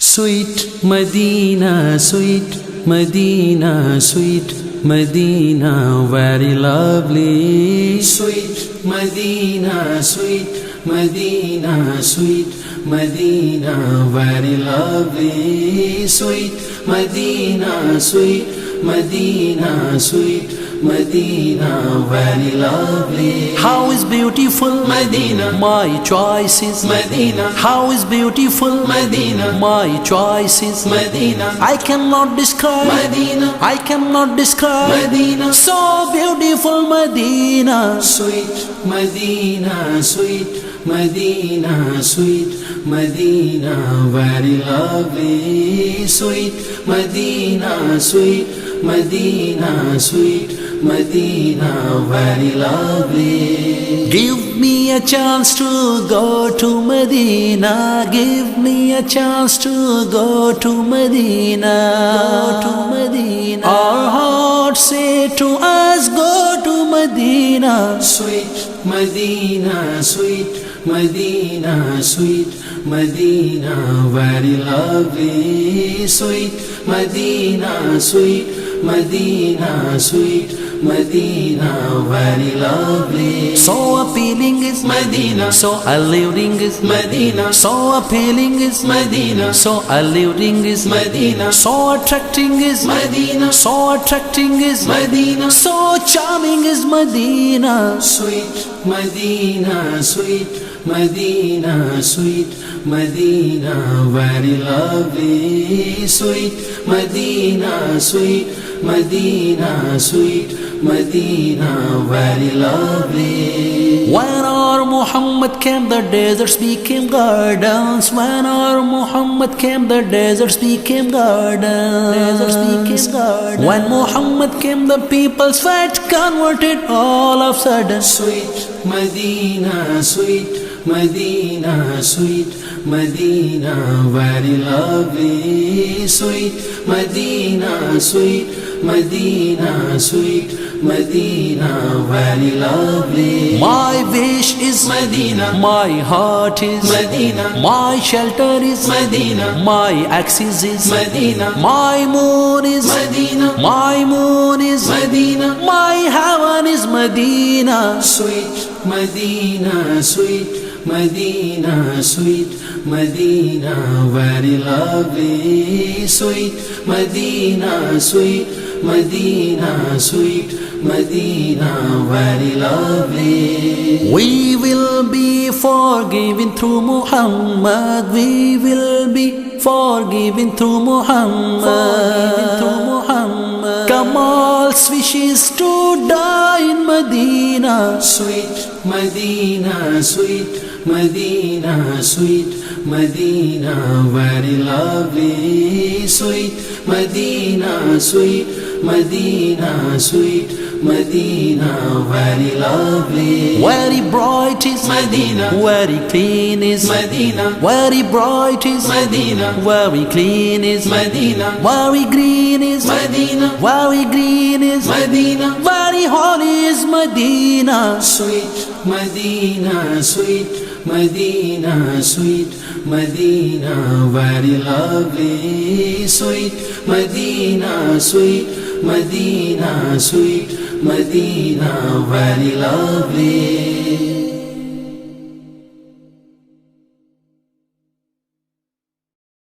Sweet Medina, sweet Medina, sweet Medina, very lovely. Sweet Medina, sweet Medina, sweet Medina, very lovely. Sweet Medina, sweet Medina, sweet Medina, very lovely. How is beautiful Medina? My choice is Medina. How is beautiful Medina? My choice is Medina. I cannot describe Medina. I cannot describe Medina. So beautiful Medina. Sweet Medina, sweet Medina, sweet Medina, very lovely. Sweet Medina, sweet Medina, sweet Medina, very lovely. Give me a chance to go to Medina. Give me a chance to go to Medina. Go to Medina. Our hearts say to us, go to Medina. Sweet Medina, sweet Medina, sweet Medina, very lovely. Sweet Medina, sweet Medina, sweet Medina, very lovely. So appealing is Medina, so alluring is Medina, so appealing is Medina, so alluring is Medina, so attracting is Medina, so attracting is Medina, so charming is Medina. Sweet Medina, sweet Medina, sweet Medina, very lovely. Sweet Medina, sweet Medina, sweet Medina, very lovely. When our Muhammad came, the deserts became gardens. When our Muhammad came, the deserts became gardens. Deserts became gardens. When Muhammad came, the people's faith converted all of a sudden. Sweet Medina, sweet Medina, sweet Medina, very lovely. Sweet Medina, sweet Medina, sweet Medina, very lovely. My wish is Medina, my heart is Medina, my shelter is Medina, my axis is Medina, my moon is Medina, my moon is Medina, my heaven is Medina. Sweet Medina, sweet Medina, sweet Medina, very lovely. Sweet Medina, sweet Medina, sweet Medina, very lovely. We will be forgiven through Muhammad. We will be forgiven through Muhammad. Kamal's wishes to die in Medina. Sweet Medina, sweet Medina, sweet Medina, very lovely. Sweet Medina, sweet Medina, sweet Medina, very lovely. Very bright is Medina, very clean is Medina, very bright is Medina, very clean is Medina, very green is Medina, very green is Medina, very holy is Medina. Sweet Medina, sweet Medina, sweet Medina, very lovely. Sweet Medina, sweet Medina, sweet Medina, very lovely.